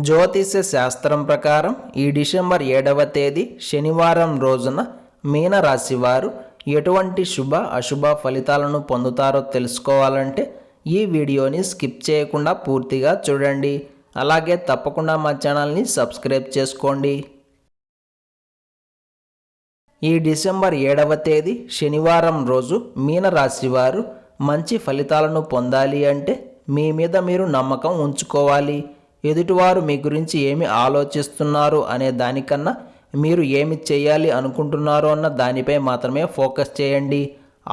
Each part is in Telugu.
జ్యోతిష్య శాస్త్రం ప్రకారం ఈ డిసెంబర్ 7వ తేదీ శనివారం రోజున మీనరాశి వారు ఎటువంటి శుభ అశుభ ఫలితాలను పొందుతారో తెలుసుకోవాలంటే ఈ వీడియోని స్కిప్ చేయకుండా పూర్తిగా చూడండి. అలాగే తప్పకుండా మా ఛానల్ని సబ్స్క్రైబ్ చేసుకోండి. ఈ డిసెంబర్ 7వ తేదీ శనివారం రోజు మీనరాశి వారు మంచి ఫలితాలను పొందాలి అంటే మీ మీద మీరు నమ్మకం ఉంచుకోవాలి. ఎదుటివారు మీ గురించి ఏమి ఆలోచిస్తున్నారు అనే దానికన్నా మీరు ఏమి చేయాలి అనుకుంటున్నారో అన్న దానిపై మాత్రమే ఫోకస్ చేయండి.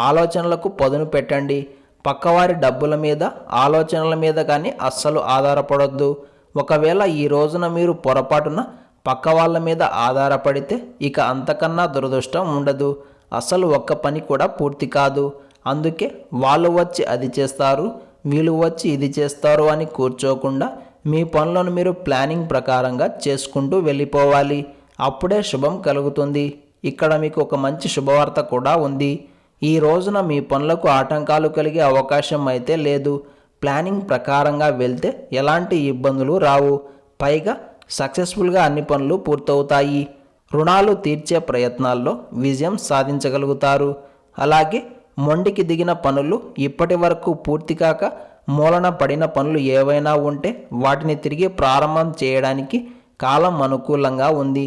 ఆలోచనలకు పదును పెట్టండి. పక్కవారి డబ్బుల మీద ఆలోచనల మీద కానీ అస్సలు ఆధారపడొద్దు. ఒకవేళ ఈ రోజున మీరు పొరపాటున పక్క వాళ్ళ మీద ఆధారపడితే ఇక అంతకన్నా దురదృష్టం ఉండదు. అసలు ఒక్క పని కూడా పూర్తి కాదు. అందుకే వాళ్ళు వచ్చి అది చేస్తారు, వీళ్ళు వచ్చి ఇది చేస్తారు అని కూర్చోకుండా మీ పనులను మీరు ప్లానింగ్ ప్రకారంగా చేసుకుంటూ వెళ్ళిపోవాలి. అప్పుడే శుభం కలుగుతుంది. ఇక్కడ మీకు ఒక మంచి శుభవార్త కూడా ఉంది. ఈ రోజున మీ పనులకు ఆటంకాలు కలిగే అవకాశం అయితే లేదు. ప్లానింగ్ ప్రకారంగా వెళ్తే ఎలాంటి ఇబ్బందులు రావు. పైగా సక్సెస్ఫుల్గా అన్ని పనులు పూర్తవుతాయి. రుణాలు తీర్చే ప్రయత్నాల్లో విజయం సాధించగలుగుతారు. అలాగే మొండికి దిగిన పనులు ఇప్పటి వరకు పూర్తి కాక మూలన పడిన పనులు ఏవైనా ఉంటే వాటిని తిరిగి ప్రారంభం చేయడానికి కాలం అనుకూలంగా ఉంది.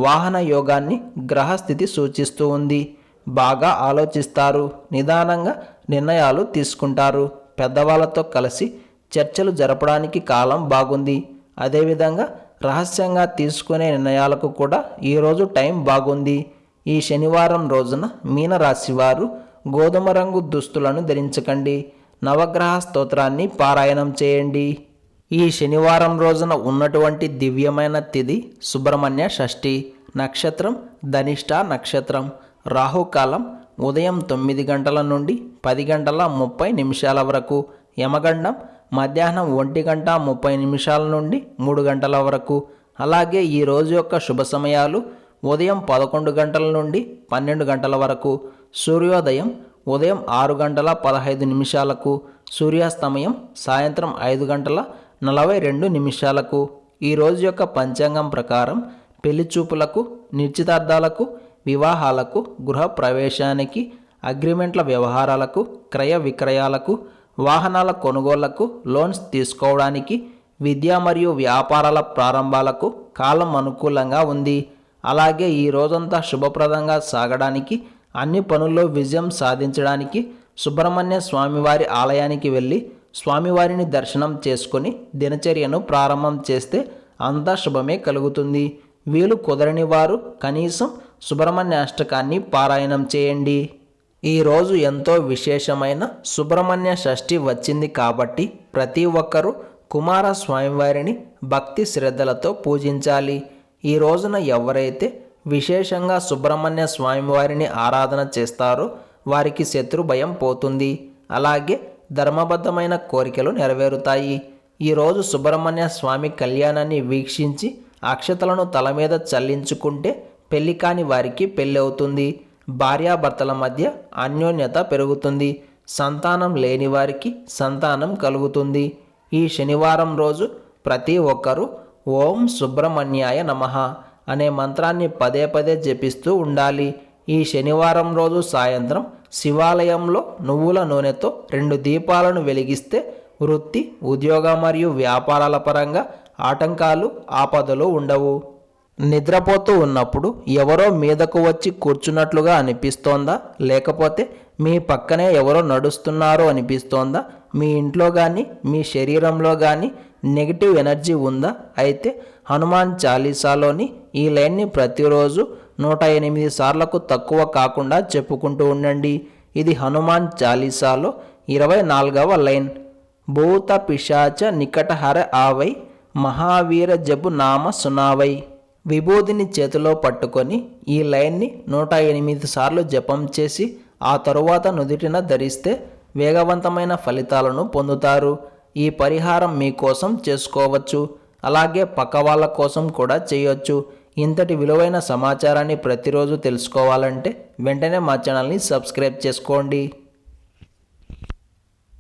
వాహన యోగాన్ని గ్రహస్థితి సూచిస్తూ ఉంది. బాగా ఆలోచిస్తారు, నిదానంగా నిర్ణయాలు తీసుకుంటారు. పెద్దవాళ్ళతో కలిసి చర్చలు జరపడానికి కాలం బాగుంది. అదేవిధంగా రహస్యంగా తీసుకునే నిర్ణయాలకు కూడా ఈరోజు టైం బాగుంది. ఈ శనివారం రోజున మీనరాశి వారు గోధుమ రంగు దుస్తులను ధరించకండి. నవగ్రహ స్తోత్రాన్ని పారాయణం చేయండి. ఈ శనివారం రోజున ఉన్నటువంటి దివ్యమైన తిథి సుబ్రహ్మణ్య షష్ఠి. నక్షత్రం ధనిష్ట నక్షత్రం. రాహుకాలం ఉదయం 9 గంటల నుండి 10 గంటల 30 నిమిషాల వరకు. యమగండం మధ్యాహ్నం 1 గంట 30 నిమిషాల నుండి 3 గంటల వరకు. అలాగే ఈ రోజు యొక్క శుభ సమయాలు ఉదయం 11 గంటల నుండి 12 గంటల వరకు. సూర్యోదయం ఉదయం 6 గంటల 15 నిమిషాలకు. సూర్యాస్తమయం సాయంత్రం 5 గంటల 42 నిమిషాలకు. ఈరోజు యొక్క పంచాంగం ప్రకారం పెళ్లి చూపులకు, నిశ్చితార్థాలకు, వివాహాలకు, గృహ ప్రవేశానికి, అగ్రిమెంట్ల వ్యవహారాలకు, క్రయ విక్రయాలకు, వాహనాల కొనుగోళ్లకు, లోన్స్ తీసుకోవడానికి, విద్య మరియు వ్యాపారాల ప్రారంభాలకు కాలం అనుకూలంగా ఉంది. అలాగే ఈ రోజంతా శుభప్రదంగా సాగడానికి, అన్ని పనుల్లో విజయం సాధించడానికి సుబ్రహ్మణ్య స్వామివారి ఆలయానికి వెళ్ళి స్వామివారిని దర్శనం చేసుకొని దినచర్యను ప్రారంభం చేస్తే అంతా శుభమే కలుగుతుంది. వీలు కుదరని వారు కనీసం సుబ్రహ్మణ్య అష్టకాన్ని పారాయణం చేయండి. ఈరోజు ఎంతో విశేషమైన సుబ్రహ్మణ్య షష్ఠి వచ్చింది కాబట్టి ప్రతి ఒక్కరూ కుమార స్వామివారిని భక్తి శ్రద్ధలతో పూజించాలి. ఈ రోజున ఎవరైతే విశేషంగా సుబ్రహ్మణ్య స్వామివారిని ఆరాధన చేస్తారో వారికి శత్రు భయం పోతుంది. అలాగే ధర్మబద్ధమైన కోరికలు నెరవేరుతాయి. ఈరోజు సుబ్రహ్మణ్య స్వామి కళ్యాణాన్ని వీక్షించి అక్షతలను తల మీద చల్లించుకుంటే పెళ్లి కాని వారికి పెళ్ళి అవుతుంది. భార్యాభర్తల మధ్య అన్యోన్యత పెరుగుతుంది. సంతానం లేని వారికి సంతానం కలుగుతుంది. ఈ శనివారం రోజు ప్రతి ఒక్కరూ ఓం సుబ్రహ్మణ్యాయ నమః అనే మంత్రాన్ని పదే పదే జపిస్తూ ఉండాలి. ఈ శనివారం రోజు సాయంత్రం శివాలయంలో నువ్వుల నూనెతో 2 దీపాలను వెలిగిస్తే వృత్తి, ఉద్యోగ మరియు వ్యాపారాల పరంగా ఆటంకాలు, ఆపదలు ఉండవు. నిద్రపోతూ ఉన్నప్పుడు ఎవరో మీదకు వచ్చి కూర్చున్నట్లుగా అనిపిస్తోందా? లేకపోతే మీ పక్కనే ఎవరో నడుస్తున్నారో అనిపిస్తోందా? మీ ఇంట్లో కానీ మీ శరీరంలో కానీ నెగిటివ్ ఎనర్జీ ఉందా? అయితే హనుమాన్ చాలీసాలోని ఈ లైన్ని ప్రతిరోజు 108 సార్లకు తక్కువ కాకుండా చెప్పుకుంటూ ఉండండి. ఇది హనుమాన్ చాలీసాలో 24వ లైన్. భూత పిశాచ నికటహర ఆవై మహావీర జబు నామ సునావై. విభూతిని చేతిలో పట్టుకొని ఈ లైన్ని 108 సార్లు జపం చేసి ఆ తరువాత నుదుటిన ధరిస్తే వేగవంతమైన ఫలితాలను పొందుతారు. ఈ పరిహారం మీకోసం చేసుకోవచ్చు. అలాగే పక్క వాళ్ళ కోసం కూడా చేయొచ్చు. ఇంతటి విలువైన సమాచారాన్ని ప్రతిరోజు తెలుసుకోవాలంటే వెంటనే మా ఛానల్ని సబ్స్క్రైబ్ చేసుకోండి.